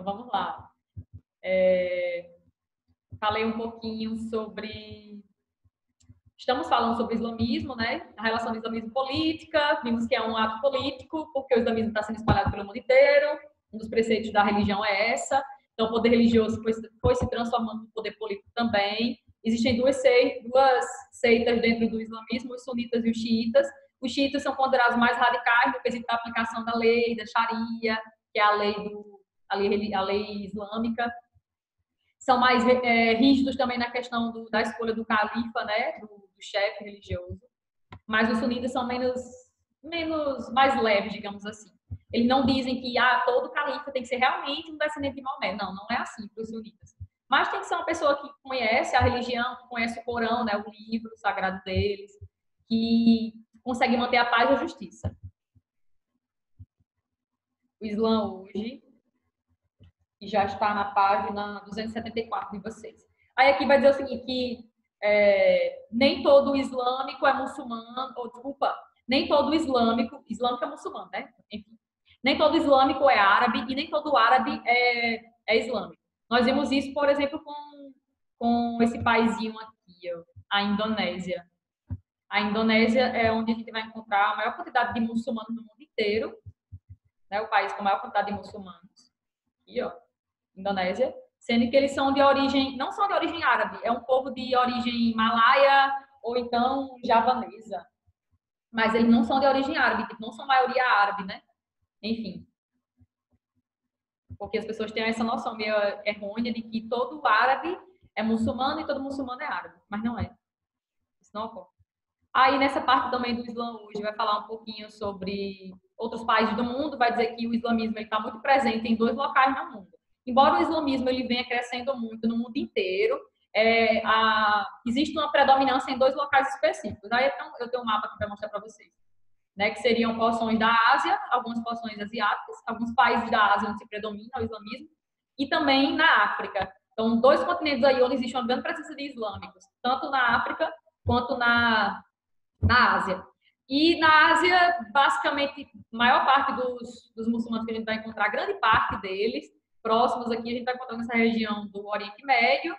Então, vamos lá. Falei um pouquinho sobre... Estamos falando sobre o islamismo, né? A relação do islamismo política. Vimos que é um ato político, porque o islamismo está sendo espalhado pelo mundo inteiro. Um dos preceitos da religião é essa. Então, o poder religioso foi se transformando no poder político também. Existem duas seitas dentro do islamismo, os sunitas e os xiitas. Os xiitas são considerados mais radicais no quesito da aplicação da lei, da Sharia, que é a lei islâmica. São mais rígidos também na questão da escolha do califa, né, do chefe religioso. Mas os sunitas são mais leves, digamos assim. Eles não dizem que todo califa tem que ser realmente um descendente de Maomé. Não, não é assim para os sunitas. Mas tem que ser uma pessoa que conhece a religião, que conhece o Corão, né, o livro sagrado deles, que consegue manter a paz e a justiça. O Islã hoje, que já está na página 274 de vocês. Aí aqui vai dizer o seguinte, que nem todo islâmico é muçulmano, nem todo islâmico é muçulmano, né? Enfim, nem todo islâmico é árabe e nem todo árabe é islâmico. Nós vimos isso, por exemplo, com esse paizinho aqui, ó, a Indonésia. A Indonésia é onde a gente vai encontrar a maior quantidade de muçulmanos no mundo inteiro, né? O país com a maior quantidade de muçulmanos. Aqui, ó, Indonésia, sendo que eles são de origem, não são de origem árabe, é um povo de origem malaia ou então javanesa. Mas eles não são de origem árabe, não são maioria árabe, né? Enfim. Porque as pessoas têm essa noção meio errônea de que todo árabe é muçulmano e todo muçulmano é árabe, mas não é. Isso não ocorre. Aí nessa parte também do Islã hoje vai falar um pouquinho sobre outros países do mundo, vai dizer que o islamismo está muito presente em 2 locais no mundo. Embora o islamismo ele venha crescendo muito no mundo inteiro, existe uma predominância em 2 locais específicos. Aí então, eu tenho um mapa aqui para mostrar para vocês, né, que seriam porções da Ásia, algumas porções asiáticas, alguns países da Ásia onde se predomina o islamismo, e também na África. Então, 2 continentes aí onde existe uma grande presença de islâmicos, tanto na África quanto na Ásia. E na Ásia, basicamente, a maior parte dos muçulmanos que a gente vai encontrar, grande parte deles, próximos aqui, a gente vai encontrar nessa região do Oriente Médio.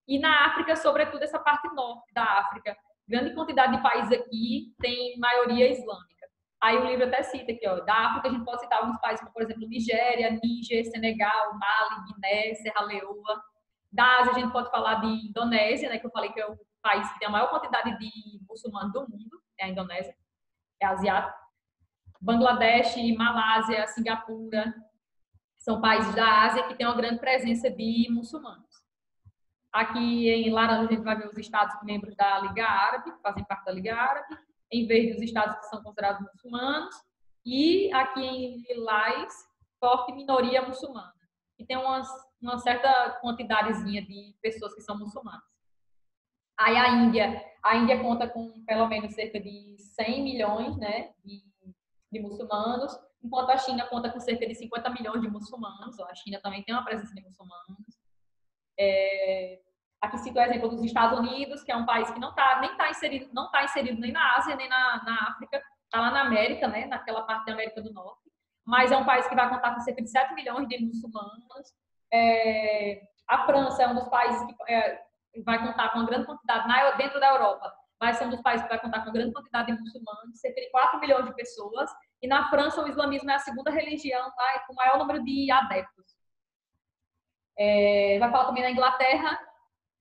E na África, sobretudo, essa parte norte da África. Grande quantidade de países aqui tem maioria islâmica. Aí o livro até cita aqui, ó, da África a gente pode citar alguns países, como, por exemplo, Nigéria, Níger, Senegal, Mali, Guiné, Serra Leoa. Da Ásia a gente pode falar de Indonésia, né, que eu falei que é o país que tem a maior quantidade de muçulmanos do mundo, é a Indonésia, é asiático. Bangladesh, Malásia, Singapura, são países da Ásia que têm uma grande presença de muçulmanos. Aqui em laranja a gente vai ver os estados membros da Liga Árabe, que fazem parte da Liga Árabe, em verde os estados que são considerados muçulmanos, e aqui em lilás, forte minoria muçulmana, que tem uma certa quantidadezinha de pessoas que são muçulmanas. Aí a Índia conta com pelo menos cerca de 100 milhões, né, de muçulmanos, enquanto a China conta com cerca de 50 milhões de muçulmanos. A China também tem uma presença de muçulmanos. Aqui cito o exemplo dos Estados Unidos, que é um país que não está inserido nem na Ásia, nem na África, está lá na América, né, naquela parte da América do Norte, mas é um país que vai contar com cerca de 7 milhões de muçulmanos. A França é um dos países que vai contar com uma grande quantidade, dentro da Europa, vai ser um dos países que vai contar com uma grande quantidade de muçulmanos, cerca de 4 milhões de pessoas, e na França o islamismo é a segunda religião com o maior número de adeptos. Vai falar também na Inglaterra,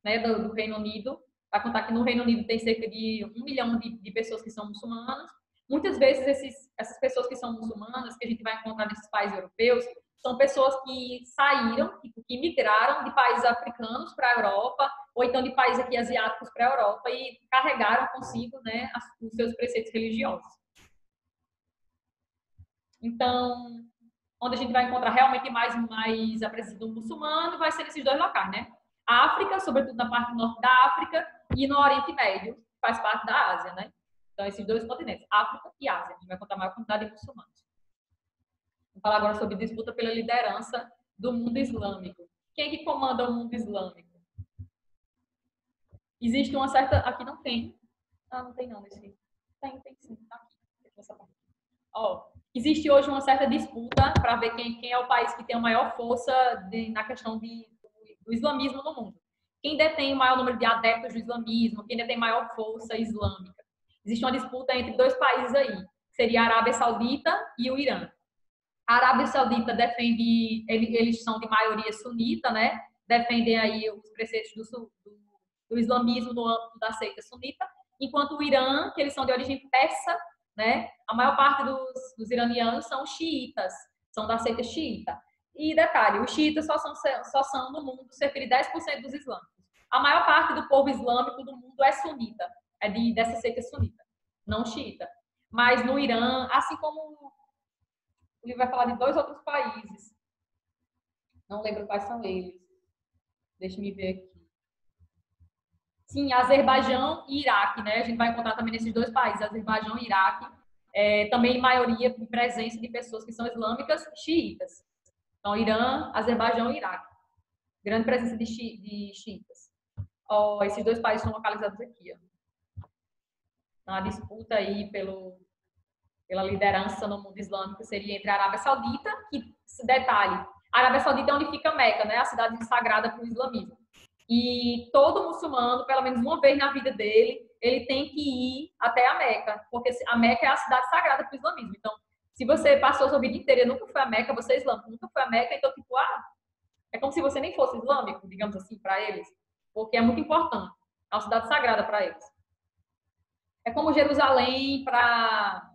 né, do Reino Unido, vai contar que no Reino Unido tem cerca de 1 milhão de pessoas que são muçulmanas. Muitas vezes essas pessoas que são muçulmanas, que a gente vai encontrar nesses países europeus, são pessoas que saíram, que migraram de países africanos para a Europa, ou então de países aqui asiáticos para a Europa, e carregaram consigo, né, os seus preceitos religiosos. Então, onde a gente vai encontrar realmente mais a presença do muçulmano, vai ser nesses 2 locais, né? A África, sobretudo na parte norte da África, e no Oriente Médio, que faz parte da Ásia, né? Então, esses 2 continentes, África e Ásia, a gente vai encontrar a maior quantidade de muçulmanos. Vamos falar agora sobre disputa pela liderança do mundo islâmico. Quem é que comanda o mundo islâmico? Existe uma certa... Aqui não tem. Não tem não nesse... Tem sim. Tá aqui. Nessa parte. Ó, existe hoje uma certa disputa para ver quem é o país que tem a maior força na questão do islamismo no mundo. Quem detém o maior número de adeptos do islamismo, quem detém maior força islâmica. Existe uma disputa entre dois países aí, que seria a Arábia Saudita e o Irã. A Arábia Saudita defende, eles são de maioria sunita, né? Defendem aí os preceitos do islamismo no âmbito da seita sunita, enquanto o Irã, que eles são de origem persa, né? A maior parte dos iranianos são xiitas, são da seita xiita. E detalhe, os xiitas só são no mundo cerca de 10% dos islâmicos. A maior parte do povo islâmico do mundo é sunita, dessa seita sunita, não xiita. Mas no Irã, assim como ele vai falar de 2 outros países. Não lembro quais são eles. Deixa-me ver aqui. Sim, Azerbaijão e Iraque, né? A gente vai encontrar também nesses 2 países, Azerbaijão e Iraque, também em maioria com presença de pessoas que são islâmicas xiitas. Então, Irã, Azerbaijão e Iraque. Grande presença de xiitas. Esses 2 países são localizados aqui. Então, a disputa aí pela liderança no mundo islâmico seria entre a Arábia Saudita, que, detalhe, a Arábia Saudita é onde fica Meca, né? A cidade sagrada para o islamismo. E todo muçulmano, pelo menos uma vez na vida dele, ele tem que ir até a Meca, porque a Meca é a cidade sagrada para o islamismo. Então, se você passou a sua vida inteira e nunca foi a Meca, você é islâmico, nunca foi a Meca, então, tipo, é como se você nem fosse islâmico, digamos assim, para eles, porque é muito importante. É uma cidade sagrada para eles. É como Jerusalém para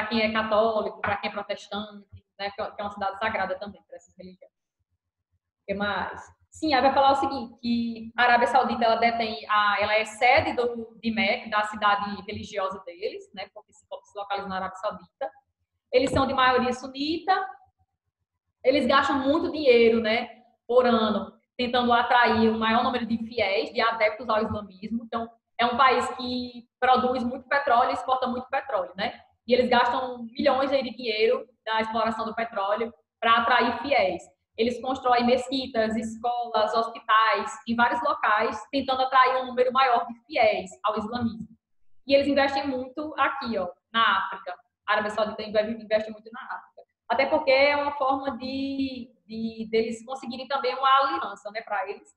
quem é católico, para quem é protestante, né, que é uma cidade sagrada também para essas religiões. O que mais? Sim, aí vai falar o seguinte, que a Arábia Saudita ela é sede de Meca, da cidade religiosa deles, né, porque se localiza na Arábia Saudita. Eles são de maioria sunita, eles gastam muito dinheiro, né, por ano, tentando atrair o maior número de fiéis, de adeptos ao islamismo. Então, é um país que produz muito petróleo e exporta muito petróleo, né? E eles gastam milhões de dinheiro da exploração do petróleo para atrair fiéis. Eles constroem mesquitas, escolas, hospitais em vários locais, tentando atrair um número maior de fiéis ao islamismo. E eles investem muito aqui, ó, na África. A Arábia Saudita investe muito na África. Até porque é uma forma deles conseguirem também uma aliança, né, para eles.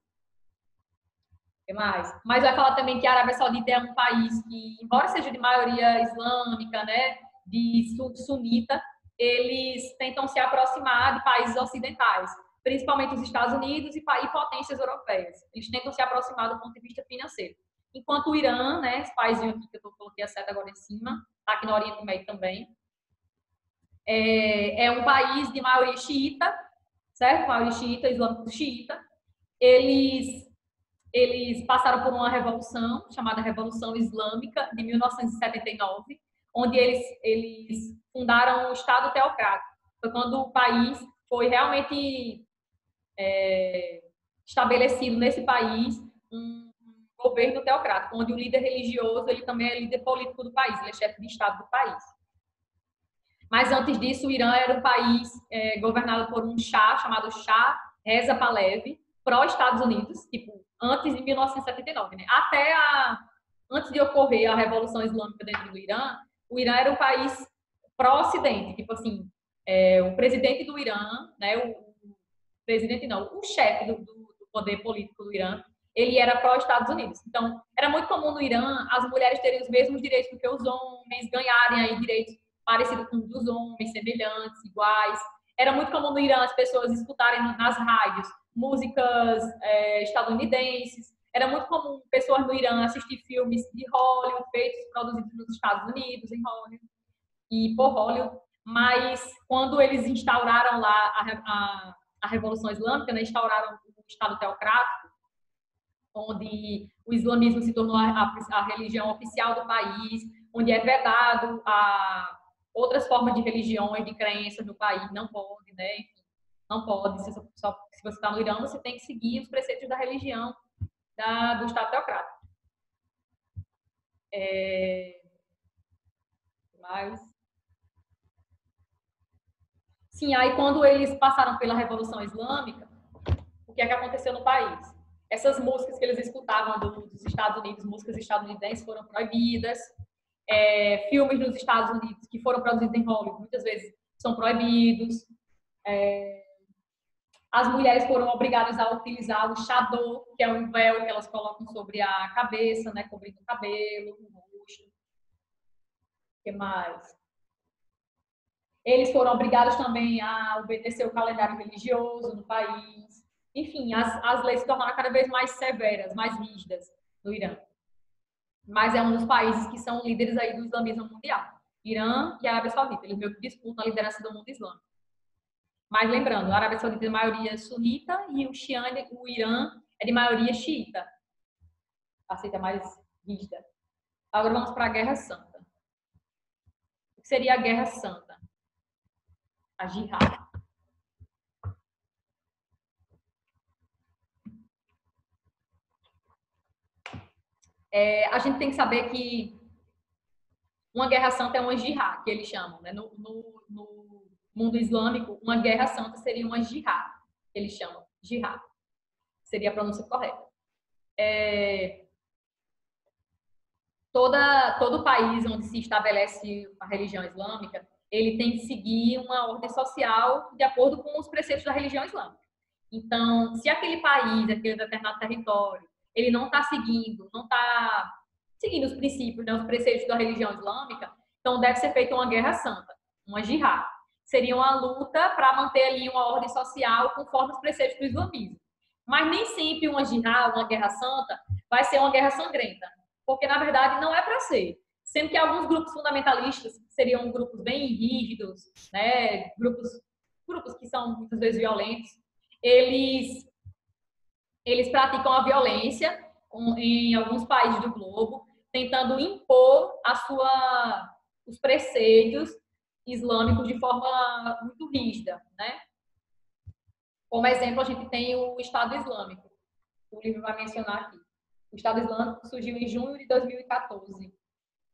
O que mais? Mas vai falar também que a Arábia Saudita é um país que, embora seja de maioria islâmica, né, de sunita, eles tentam se aproximar de países ocidentais, principalmente os Estados Unidos e potências europeias. Eles tentam se aproximar do ponto de vista financeiro. Enquanto o Irã, né, esse paísinho aqui que eu coloquei a seta agora em cima, tá aqui no Oriente Médio também, é um país de maioria xiita, certo? Maioria xiita, islâmico xiita. Eles passaram por uma revolução chamada Revolução Islâmica de 1979, onde eles fundaram o Estado teocrático. Foi quando o país foi realmente estabelecido nesse país um governo teocrático, onde o líder religioso ele também é líder político do país, ele é chefe de Estado do país. Mas antes disso, o Irã era um país governado por um Shah chamado Shah Reza Pahlavi, pró-Estados Unidos, tipo, antes de 1979, né? Antes de ocorrer a Revolução Islâmica dentro do Irã, o Irã era um país pró-Ocidente, tipo assim, o presidente do Irã, né? O chefe do poder político do Irã, ele era pró-Estados Unidos. Então, era muito comum no Irã as mulheres terem os mesmos direitos do que os homens, ganharem aí direitos parecidos com os dos homens, semelhantes, iguais. Era muito comum no Irã as pessoas escutarem nas rádios músicas estadunidenses. Era muito comum pessoas no Irã assistir filmes de Hollywood, feitos, produzidos nos Estados Unidos, em Hollywood e por Hollywood. Mas quando eles instauraram lá a Revolução Islâmica, né, instauraram o Estado teocrático, onde o islamismo se tornou a religião oficial do país, onde é vedado outras formas de religiões, de crenças no país, não pode, né? Enfim, não pode. Se você está no Irã, você tem que seguir os preceitos da religião do Estado teocrático. Mas... Sim, aí quando eles passaram pela Revolução Islâmica, o que é que aconteceu no país? Essas músicas que eles escutavam dos Estados Unidos, músicas estadunidenses, foram proibidas. Filmes nos Estados Unidos que foram produzidos em Hollywood, muitas vezes são proibidos. As mulheres foram obrigadas a utilizar o chador, que é um véu que elas colocam sobre a cabeça, né, cobrindo o cabelo, o rosto. O que mais? Eles foram obrigados também a obedecer o calendário religioso no país. Enfim, as leis se tornaram cada vez mais severas, mais rígidas no Irã. Mas é um dos países que são líderes aí do islamismo mundial. Irã e a Arábia Saudita. Eles meio que disputam a liderança do mundo islâmico. Mas lembrando, a Arábia Saudita é de maioria sunita e o Irã é de maioria xiita. A seita mais rígida. Agora vamos para a Guerra Santa. O que seria a Guerra Santa? A Jihad. A gente tem que saber que uma guerra santa é uma jihad, que eles chamam, né? No mundo islâmico, uma guerra santa seria uma jihad, que eles chamam. Jihad. Seria a pronúncia correta. Todo país onde se estabelece a religião islâmica, ele tem que seguir uma ordem social de acordo com os preceitos da religião islâmica. Então, se aquele país, aquele determinado território, ele não está seguindo os princípios, né, os preceitos da religião islâmica, então deve ser feita uma guerra santa, uma jihad. Seria uma luta para manter ali uma ordem social conforme os preceitos do islamismo. Mas nem sempre uma jihad, uma guerra santa, vai ser uma guerra sangrenta, porque na verdade não é para ser. Sendo que alguns grupos fundamentalistas seriam grupos bem rígidos, né, grupos que são muitas vezes violentos, eles praticam a violência em alguns países do globo, tentando impor os preceitos islâmicos de forma muito rígida, né? Como exemplo, a gente tem o Estado Islâmico. O livro vai mencionar aqui. O Estado Islâmico surgiu em junho de 2014.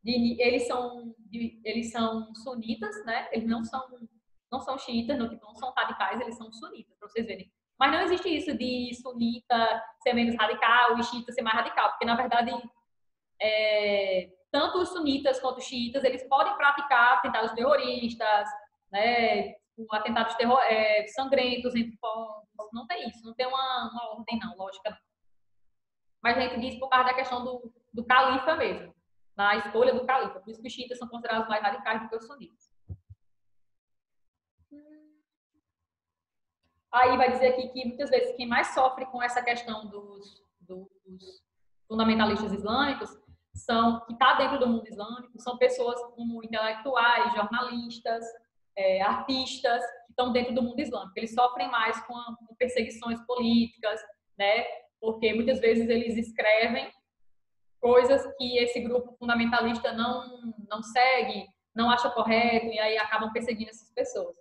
Eles são sunitas, né? Eles não são xiitas, não são radicais, eles são sunitas, para vocês verem. Mas não existe isso de sunita ser menos radical e xiita ser mais radical, porque na verdade tanto os sunitas quanto os xiitas, eles podem praticar atentados terroristas, né, atentados sangrentos entre povos. Não tem isso, não tem uma ordem não, lógica não. Mas a gente diz por causa da questão do califa mesmo, na escolha do califa. Por isso que os xiitas são considerados mais radicais do que os sunitas. Aí vai dizer aqui que muitas vezes quem mais sofre com essa questão dos fundamentalistas islâmicos que está dentro do mundo islâmico, são pessoas como intelectuais, jornalistas, artistas, que estão dentro do mundo islâmico. Eles sofrem mais com perseguições políticas, né? Porque muitas vezes eles escrevem coisas que esse grupo fundamentalista não segue, não acha correto, e aí acabam perseguindo essas pessoas.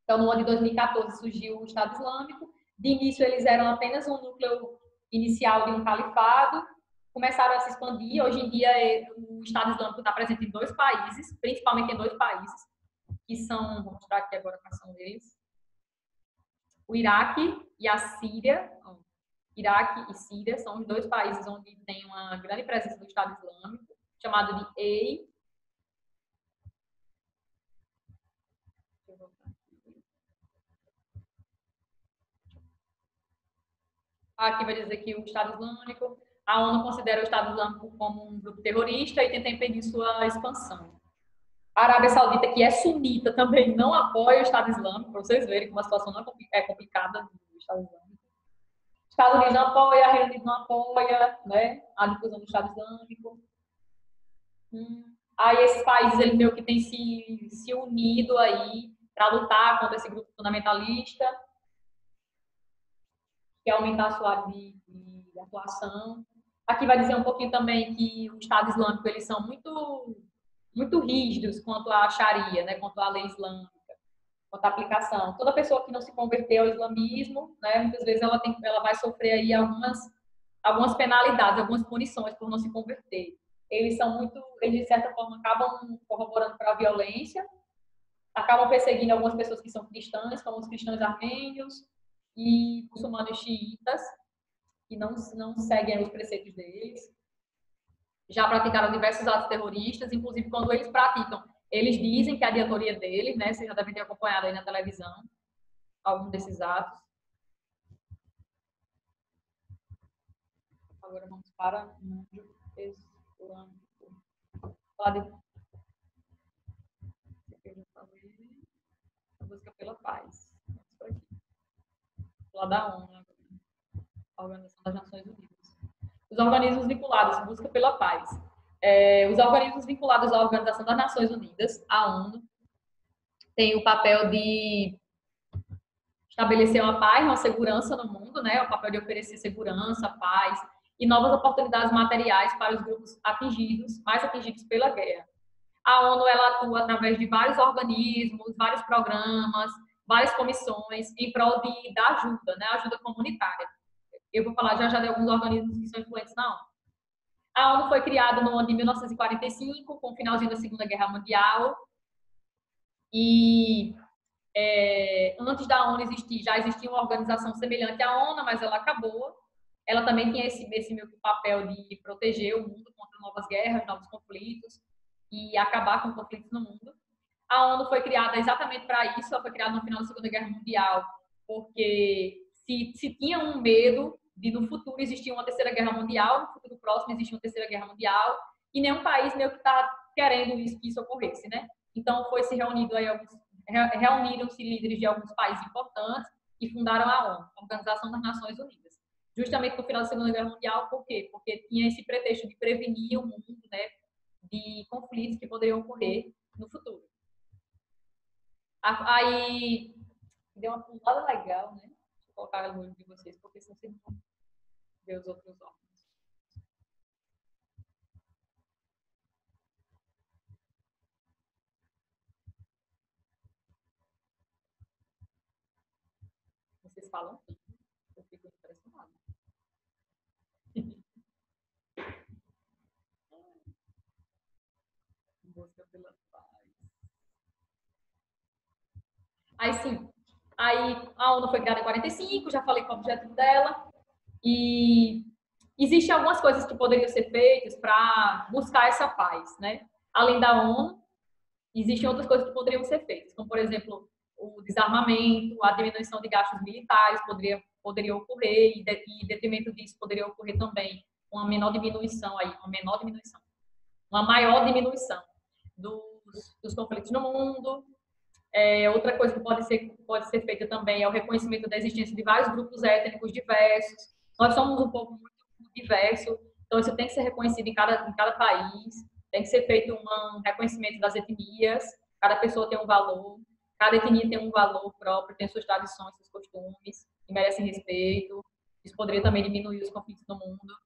Então, no ano de 2014 surgiu o Estado Islâmico. De início, eles eram apenas um núcleo inicial de um califado, começaram a se expandir. Hoje em dia, o Estado Islâmico está presente em 2 países, principalmente em 2 países, que são, vou mostrar aqui agora quais são eles, o Iraque e a Síria. Iraque e Síria são os 2 países onde tem uma grande presença do Estado Islâmico, chamado de EI. Aqui vai dizer que o Estado Islâmico, a ONU considera o Estado Islâmico como um grupo terrorista e tenta impedir sua expansão. A Arábia Saudita, que é sunita, também não apoia o Estado Islâmico, para vocês verem como a situação não é complicada do Estado Islâmico. Os Estados Unidos não apoia, a Reino Unido não apoia, né, a difusão do Estado Islâmico. Aí esses países eles meio que têm se unido aí para lutar contra esse grupo fundamentalista, que é aumentar a sua área de atuação. Aqui vai dizer um pouquinho também que o Estado Islâmico eles são muito rígidos quanto à Sharia, né, quanto à lei islâmica, quanto à aplicação. Toda pessoa que não se converteu ao islamismo, né, muitas vezes ela vai sofrer aí algumas penalidades, algumas punições por não se converter. Eles de certa forma acabam corroborando para a violência, acabam perseguindo algumas pessoas que são cristãs, como os cristãos armênios e muçulmanos xiitas, que não seguem os preceitos deles. já praticaram diversos atos terroristas, inclusive quando eles praticam, eles dizem que é a diretoria deles, né? Vocês já devem ter acompanhado aí na televisão algum desses atos. Agora vamos para o mundo islâmico. A busca pela paz. Lá da ONU, a Organização das Nações Unidas. Os organismos vinculados à busca pela paz. Os organismos vinculados à Organização das Nações Unidas, a ONU, têm o papel de estabelecer uma paz, uma segurança no mundo, né? O papel de oferecer segurança, paz e novas oportunidades materiais para os grupos mais atingidos pela guerra. A ONU ela atua através de vários organismos, vários programas, várias comissões em prol da ajuda, né? Ajuda comunitária. Eu vou falar já de alguns organismos que são influentes na ONU. A ONU foi criada no ano de 1945, com o finalzinho da Segunda Guerra Mundial. E antes da ONU existir, já existia uma organização semelhante à ONU, mas ela acabou. Ela também tinha esse meu papel de proteger o mundo contra novas guerras, novos conflitos e acabar com conflitos no mundo. A ONU foi criada exatamente para isso. Ela foi criada no final da Segunda Guerra Mundial, porque se tinha um medo de no futuro existir uma terceira guerra mundial, no futuro próximo existir uma terceira guerra mundial, e nenhum país meio que está querendo que isso ocorresse, né? Então foi se reunido aí reuniram-se líderes de alguns países importantes e fundaram a ONU, a Organização das Nações Unidas. Justamente no final da Segunda Guerra Mundial, por quê? Porque tinha esse pretexto de prevenir o mundo, né, de conflitos que poderiam ocorrer no futuro. Aí deu uma pulada legal, né? Deixa eu colocar no olho de vocês, porque senão vocês não vão ver os outros órgãos. Vocês falam tudo. Eu fico impressionada. Busca pela paz. Aí sim, aí a ONU foi criada em 45, já falei qual é o objetivo dela. E existem algumas coisas que poderiam ser feitas para buscar essa paz, né? Além da ONU, existem outras coisas que poderiam ser feitas, como, por exemplo, o desarmamento, a diminuição de gastos militares poderia ocorrer, e em detrimento disso poderia ocorrer também uma maior diminuição dos conflitos no mundo. Outra coisa que pode ser feita também é o reconhecimento da existência de vários grupos étnicos diversos. Nós somos um povo muito diverso, então isso tem que ser reconhecido em cada país, tem que ser feito um reconhecimento das etnias, cada pessoa tem um valor, cada etnia tem um valor próprio, tem suas tradições, seus costumes, e merecem respeito. Isso poderia também diminuir os conflitos no mundo.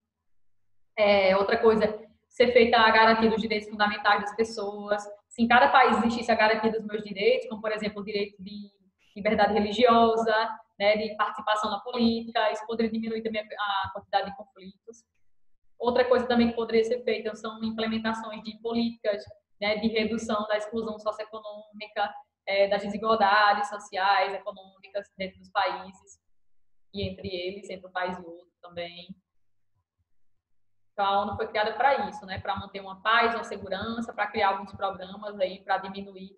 Outra coisa, ser feita a garantia dos direitos fundamentais das pessoas. Se em cada país existisse a garantia dos meus direitos, como, por exemplo, o direito de liberdade religiosa, né, de participação na política, isso poderia diminuir também a quantidade de conflitos. Outra coisa também que poderia ser feita são implementações de políticas, né, de redução da exclusão socioeconômica, das desigualdades sociais, econômicas dentro dos países e entre eles, entre um país e outro também. Então, a ONU foi criada para isso, né? Para manter uma paz, uma segurança, para criar alguns programas aí para diminuir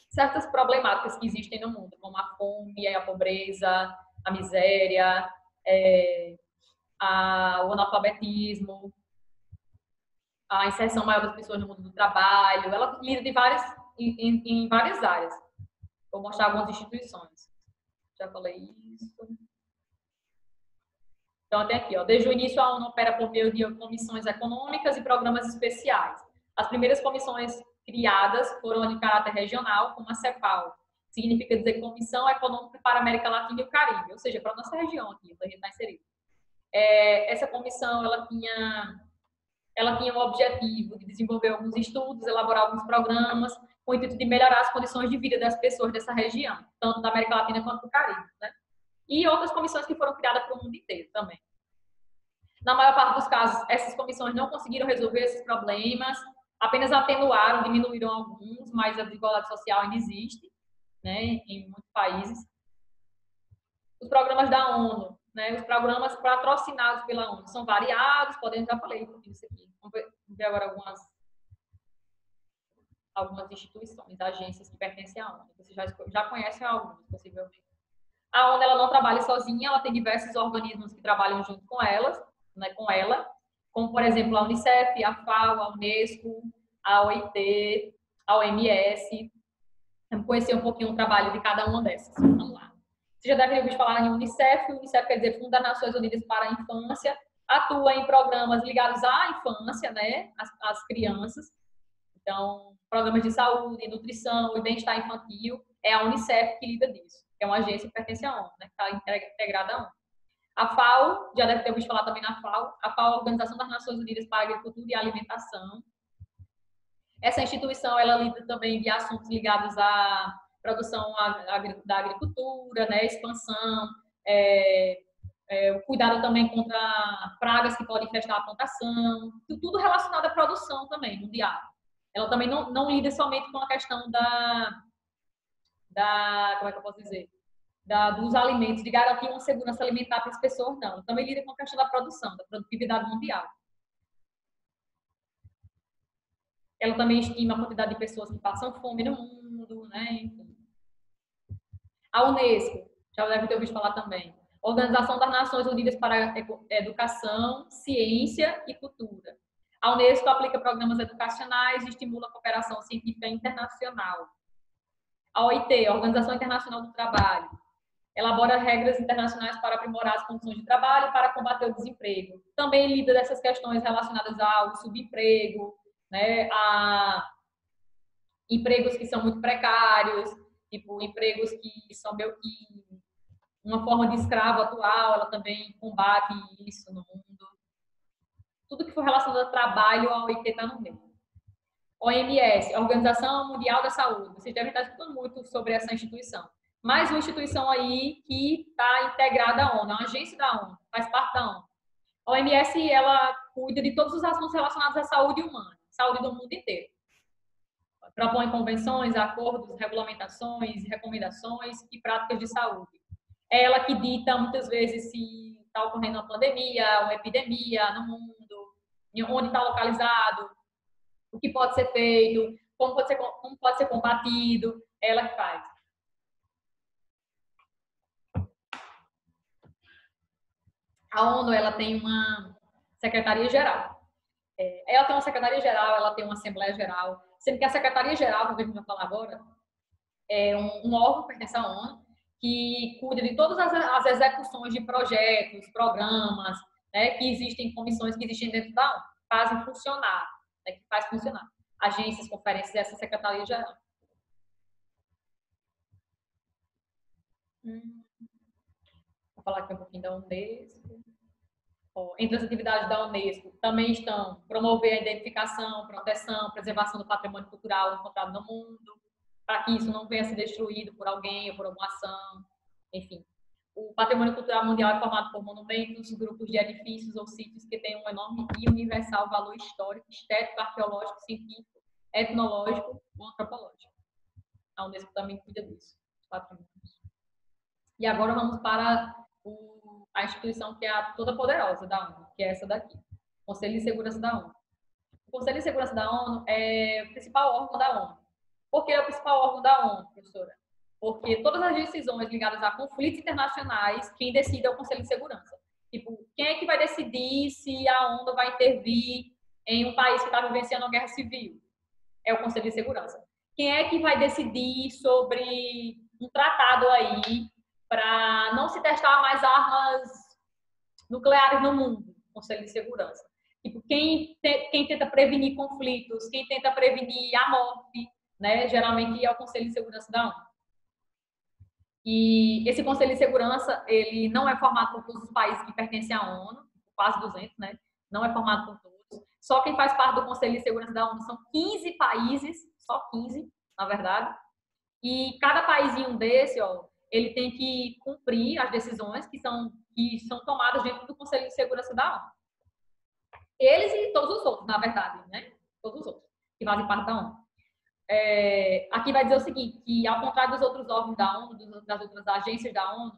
certas problemáticas que existem no mundo, como a fome, a pobreza, a miséria, o analfabetismo, a inserção maior das pessoas no mundo do trabalho. Ela lida em várias áreas. Vou mostrar algumas instituições. Já falei isso. Então, até aqui, ó, desde o início a ONU opera por meio de comissões econômicas e programas especiais. As primeiras comissões criadas foram de caráter regional, como a CEPAL. Significa dizer Comissão Econômica para a América Latina e o Caribe, ou seja, para a nossa região aqui, onde a gente está inserido. Essa comissão, ela tinha o objetivo de desenvolver alguns estudos, elaborar alguns programas, com o intuito de melhorar as condições de vida das pessoas dessa região, tanto da América Latina quanto do Caribe, né? E outras comissões que foram criadas para o mundo inteiro também. Na maior parte dos casos, essas comissões não conseguiram resolver esses problemas, apenas atenuaram, diminuíram alguns, mas a desigualdade social ainda existe, né, em muitos países. Os programas da ONU, né? Os programas patrocinados pela ONU são variados, podemos, já falei um pouquinho disso aqui. Vamos ver agora algumas instituições, agências que pertencem à ONU. Vocês já conhecem algumas, possivelmente. A ONU ela não trabalha sozinha, ela tem diversos organismos que trabalham junto com elas, né, com ela, como, por exemplo, a Unicef, a FAO, a Unesco, a OIT, a OMS. Vamos conhecer um pouquinho o trabalho de cada uma dessas. Vamos lá. Você já deve ouvir falar em Unicef. O Unicef quer dizer Fundo das Nações Unidas para a Infância. Atua em programas ligados à infância, né, às crianças. Então, programas de saúde, nutrição e bem-estar infantil, é a Unicef que lida disso. É uma agência que pertence à ONU, né, que está integrada à ONU. A FAO, já deve ter ouvido falar também na FAO. A FAO é a Organização das Nações Unidas para a Agricultura e a Alimentação. Essa instituição, ela lida também de assuntos ligados à produção da agricultura, né, expansão, o cuidado também contra pragas que podem infestar a plantação, tudo relacionado à produção também, mundial. Ela também não lida somente com a questão como é que eu posso dizer? Dos alimentos, de garantir uma segurança alimentar para as pessoas, não. Ela também lida com a questão da produção, da produtividade mundial. Ela também estima a quantidade de pessoas que passam fome no mundo, né? Enfim. A Unesco, já deve ter ouvido falar também. Organização das Nações Unidas para Educação, Ciência e Cultura. A Unesco aplica programas educacionais e estimula a cooperação científica internacional. A OIT, Organização Internacional do Trabalho, elabora regras internacionais para aprimorar as condições de trabalho e para combater o desemprego. Também lida dessas questões relacionadas ao subemprego, né, a empregos que são muito precários, tipo empregos que são meio que uma forma de escravo atual, ela também combate isso no mundo. Tudo que for relacionado ao trabalho, a OIT está no meio. OMS, Organização Mundial da Saúde. Vocês devem estar escutando muito sobre essa instituição. Mais uma instituição aí que está integrada à ONU, é uma agência da ONU, faz parte da ONU. A OMS, ela cuida de todos os assuntos relacionados à saúde humana, saúde do mundo inteiro. Propõe convenções, acordos, regulamentações, recomendações e práticas de saúde. É ela que dita, muitas vezes, se está ocorrendo uma pandemia, uma epidemia no mundo, onde está localizado, o que pode ser feito, como pode ser combatido, é ela que faz. A ONU, ela tem uma secretaria-geral. Ela tem uma secretaria-geral, ela tem uma assembleia-geral, sendo que a secretaria-geral, que a gente vai falar agora, é um órgão que pertence à ONU, que cuida de todas as execuções de projetos, programas, né, que existem, comissões que existem dentro da ONU, fazem funcionar, né, que faz funcionar. Agências, conferências, essa secretaria-geral. Vou falar aqui um pouquinho da Unesco. Entre as atividades da Unesco também estão promover a identificação, proteção, preservação do patrimônio cultural encontrado no mundo, para que isso não venha a ser destruído por alguém ou por alguma ação, enfim. O patrimônio cultural mundial é formado por monumentos, grupos de edifícios ou sítios que têm um enorme e universal valor histórico, estético, arqueológico, científico, etnológico ou antropológico. A Unesco também cuida disso, os patrimônios. E agora vamos para a instituição que é a toda poderosa da ONU, que é essa daqui, Conselho de Segurança da ONU. O Conselho de Segurança da ONU é o principal órgão da ONU. Por que é o principal órgão da ONU, professora? Porque todas as decisões ligadas a conflitos internacionais, quem decide é o Conselho de Segurança. Tipo, quem é que vai decidir se a ONU vai intervir em um país que está vivenciando uma guerra civil? É o Conselho de Segurança. Quem é que vai decidir sobre um tratado aí para não se testar mais armas nucleares no mundo? Conselho de Segurança. Tipo, quem tenta prevenir conflitos, quem tenta prevenir a morte, né? Geralmente é o Conselho de Segurança da ONU. E esse Conselho de Segurança, ele não é formado por todos os países que pertencem à ONU, quase 200, né? Não é formado por todos. Só quem faz parte do Conselho de Segurança da ONU são 15 países, só 15, na verdade. E cada paísinho desse, ó, ele tem que cumprir as decisões que são tomadas dentro do Conselho de Segurança da ONU. Eles e todos os outros, na verdade, né? Todos os outros que fazem parte da ONU. Aqui vai dizer o seguinte, que ao contrário dos outros órgãos da ONU, das outras agências da ONU,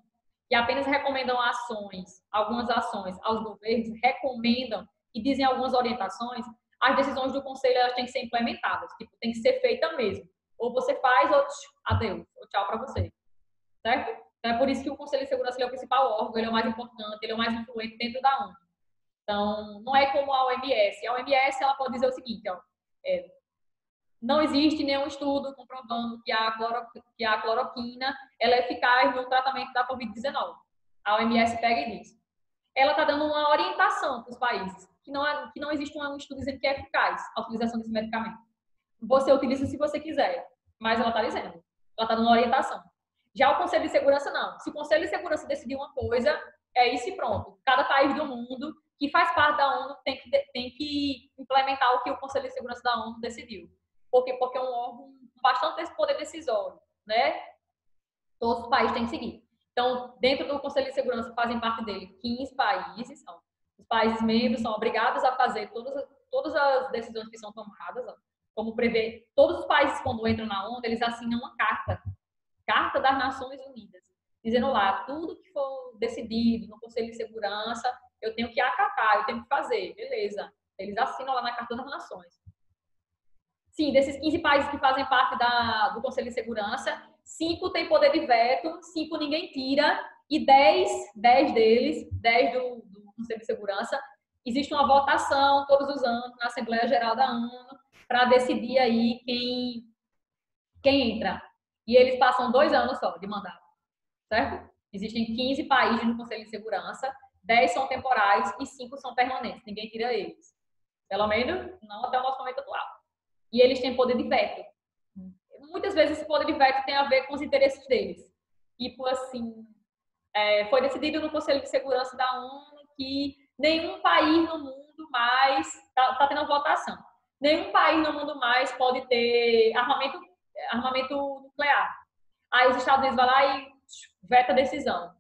que apenas recomendam ações, algumas ações aos governos, recomendam e dizem algumas orientações, as decisões do Conselho elas têm que ser implementadas, tipo, tem que ser feita mesmo. Ou você faz, ou adeus, ou tchau para você. Certo? Então, é por isso que o Conselho de Segurança é o principal órgão, ele é o mais importante, ele é o mais influente dentro da ONU. Então, não é como a OMS. A OMS ela pode dizer o seguinte, ó, não existe nenhum estudo comprovando que a cloroquina ela é eficaz no tratamento da Covid-19. A OMS pega e diz. Ela está dando uma orientação para os países, que não existe um estudo dizendo que é eficaz a utilização desse medicamento. Você utiliza se você quiser, mas ela está dizendo. Ela está dando uma orientação. Já o Conselho de Segurança, não. Se o Conselho de Segurança decidir uma coisa, é isso e pronto. Cada país do mundo que faz parte da ONU tem que implementar o que o Conselho de Segurança da ONU decidiu. Por quê? Porque é um órgão com bastante poder decisório, né? Todos os países têm que seguir. Então, dentro do Conselho de Segurança fazem parte dele 15 países. Os países membros são obrigados a fazer todas as decisões que são tomadas, como prevê. Todos os países, quando entram na ONU, eles assinam uma Carta das Nações Unidas, dizendo lá, tudo que for decidido no Conselho de Segurança, eu tenho que acatar, eu tenho que fazer, beleza. Eles assinam lá na Carta das Nações. Sim, desses 15 países que fazem parte do Conselho de Segurança, 5 têm poder de veto, 5 ninguém tira, e 10 deles, 10 do Conselho de Segurança, existe uma votação todos os anos na Assembleia Geral da ONU para decidir aí quem entra. E eles passam 2 anos só de mandato, certo? Existem 15 países no Conselho de Segurança, 10 são temporais e 5 são permanentes. Ninguém tira eles. Pelo menos não até o nosso momento atual. E eles têm poder de veto. Muitas vezes esse poder de veto tem a ver com os interesses deles. Tipo assim, foi decidido no Conselho de Segurança da ONU que nenhum país no mundo mais está tendo votação. Nenhum país no mundo mais pode ter armamento nuclear. Aí os Estados Unidos vão lá e veta a decisão.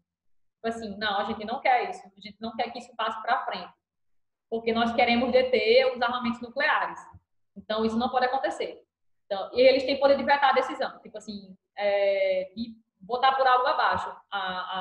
Assim, não, a gente não quer isso. A gente não quer que isso passe para frente. Porque nós queremos deter os armamentos nucleares. Então, isso não pode acontecer. Então, e eles têm poder de vetar a decisão. Tipo assim, de botar por água abaixo